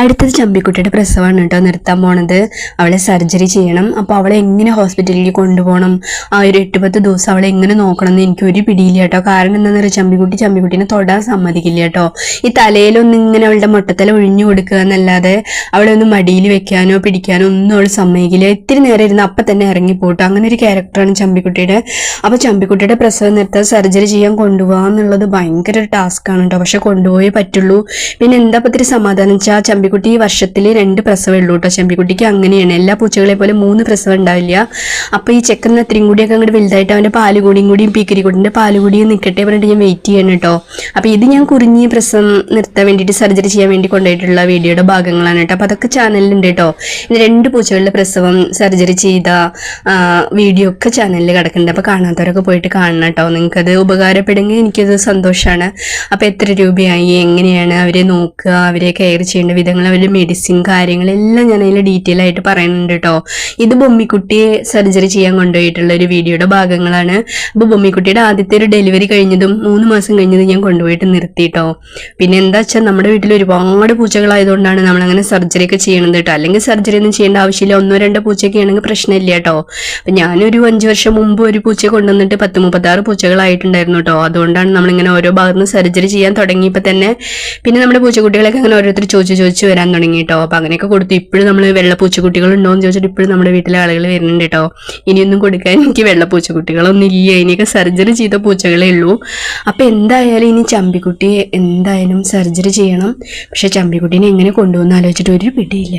അടുത്തത് ചമ്പിക്കുട്ടിയുടെ പ്രസവമാണ് കേട്ടോ നിർത്താൻ പോണത്. അവളെ സർജറി ചെയ്യണം. അപ്പോൾ അവളെ എങ്ങനെ ഹോസ്പിറ്റലിലേക്ക് കൊണ്ടുപോകണം, ആ ഒരു 8-10 ദിവസം അവളെ എങ്ങനെ നോക്കണം എന്ന് എനിക്ക് ഒരു പിടിയില്ല കേട്ടോ. കാരണം എന്താണെന്ന് പറയുക, ചമ്പിക്കുട്ടീനെ തൊടാൻ സമ്മതിക്കില്ല കേട്ടോ. ഈ തലയിലൊന്നും ഇങ്ങനെ അവളുടെ മുട്ടത്തല ഒഴിഞ്ഞു കൊടുക്കുക എന്നല്ലാതെ അവളെ ഒന്ന് മടിയിൽ വെക്കാനോ പിടിക്കാനോ ഒന്നും അവൾ സമ്മതിക്കില്ല. ഇത്തിരി നേരം ഇരുന്ന് അപ്പം തന്നെ ഇറങ്ങിപ്പോട്ടോ. അങ്ങനെ ഒരു ക്യാരക്ടറാണ് ചമ്പിക്കുട്ടിയുടെ. അപ്പോൾ ചമ്പിക്കുട്ടിയുടെ പ്രസവം നിർത്താൻ സർജറി ചെയ്യാൻ കൊണ്ടുപോകുക എന്നുള്ളത് ഭയങ്കര ഒരു ടാസ്ക്കാണ് കേട്ടോ. പക്ഷെ കൊണ്ടുപോയേ പറ്റുള്ളൂ. പിന്നെ എന്താ പത്തിരി സമാധാനം വെച്ചാൽ ചമ്പിക്കുട്ടി വർഷത്തിൽ 2 പ്രസവം ഉള്ളൂ കേട്ടോ. ചമ്പിക്കുട്ടിക്ക് അങ്ങനെയാണ്. എല്ലാ പൂച്ചകളെ പോലെ 3 പ്രസവം ഉണ്ടാവില്ല. അപ്പോൾ ഈ ചെക്കറിന് അത്രയും കൂടിയൊക്കെ അങ്ങോട്ട് വലുതായിട്ട് അവൻ്റെ പാലുകൂടിയും പീക്കരിക്കുട്ടിൻ്റെ പാലുകൂടിയും നിൽക്കട്ടെ പറഞ്ഞിട്ട് ഞാൻ വെയിറ്റ് ചെയ്യണം കേട്ടോ. അപ്പോൾ ഇത് ഞാൻ കുറിഞ്ഞി പ്രസവം നിർത്താൻ വേണ്ടിയിട്ട് സർജറി ചെയ്യാൻ വേണ്ടി കൊണ്ടുപോയിട്ടുള്ള വീഡിയോയുടെ ഭാഗങ്ങളാണ് കേട്ടോ. അപ്പോൾ അതൊക്കെ ചാനലിലുണ്ട് കേട്ടോ. ഇനി 2 പൂച്ചകളുടെ പ്രസവം സർജറി ചെയ്ത വീഡിയോ ഒക്കെ ചാനലിൽ കിടക്കുന്നുണ്ട്. അപ്പോൾ കാണാത്തവരൊക്കെ പോയിട്ട് കാണണം കേട്ടോ. നിങ്ങൾക്കത് ഉപകാരപ്പെടുമെങ്കിൽ എനിക്കത് സന്തോഷമാണ്. അപ്പോൾ എത്ര രൂപയായി, എങ്ങനെയാണ് അവരെ നോക്കുക, അവരെ കെയർ ചെയ്യേണ്ട വിധങ്ങൾ, അവരുടെ മെഡിസിൻ കാര്യങ്ങളെല്ലാം ഞാൻ അതിൽ ഡീറ്റെയിൽ ആയിട്ട് പറയുന്നുണ്ട് കേട്ടോ. ഇത് ബൊമ്മിക്കുട്ടിയെ സർജറി ചെയ്യാൻ കൊണ്ടുപോയിട്ടുള്ള ഒരു വീഡിയോയുടെ ഭാഗങ്ങളാണ്. അപ്പോൾ ബൊമ്മിക്കുട്ടിയുടെ ആദ്യത്തെ ഒരു ഡെലിവറി കഴിഞ്ഞതും 3 മാസം കഴിഞ്ഞതും ഞാൻ കൊണ്ടുപോയിട്ട് നിർത്തിയിട്ടോ. പിന്നെ എന്താ വെച്ചാൽ നമ്മുടെ വീട്ടിൽ ഒരുപാട് പൂച്ചകളായതുകൊണ്ടാണ് നമ്മളങ്ങനെ സർജറി ഒക്കെ ചെയ്യണത് കേട്ടോ. അല്ലെങ്കിൽ സർജറി ഒന്നും ചെയ്യേണ്ട ആവശ്യമില്ല. 1-2 പൂച്ചയൊക്കെ ആണെങ്കിൽ പ്രശ്നമില്ല കേട്ടോ. അപ്പം ഞാനൊരു 5 വർഷം മുമ്പ് ഒരു പൂച്ചയെ കൊണ്ടുവന്നിട്ട് 36 പൂച്ചകളായിട്ടുണ്ടായിരുന്നു കേട്ടോ. അതുകൊണ്ടാണ് നമ്മളിങ്ങനെ ഓരോ ഭാഗത്തുനിന്ന് സർജറി ചെയ്യാൻ തുടങ്ങിയപ്പോൾ തന്നെ പിന്നെ നമ്മുടെ പൂച്ചക്കുട്ടികളൊക്കെ അങ്ങനെ ഓരോരുത്തർ ചോദിച്ചു വരാൻ തുടങ്ങി കേട്ടോ. അപ്പോൾ അങ്ങനെയൊക്കെ കൊടുത്തു. ഇപ്പോഴും നമ്മൾ വെള്ള പൂച്ചക്കുട്ടികൾ ഉണ്ടോ എന്ന് ചോദിച്ചിട്ട് ഇപ്പോഴും നമ്മുടെ വീട്ടിലെ ആളുകൾ വരുന്നുണ്ട് കേട്ടോ. ഇനിയൊന്നും കൊടുക്കാൻ എനിക്ക് വെള്ള പൂച്ചക്കുട്ടികളൊന്നും ഇല്ല. ഇനിയൊക്കെ സർജറി ചെയ്ത പൂച്ചകളേ ഉള്ളൂ. അപ്പോൾ എന്തായാലും ഇനി ചമ്പിക്കുട്ടിയെ എന്തായാലും സർജറി ചെയ്യണം. പക്ഷെ ചമ്പിക്കുട്ടീനെ എങ്ങനെ കൊണ്ടുപോകുന്ന ആലോചിച്ചിട്ട് ഒരു പിടിയില്ല.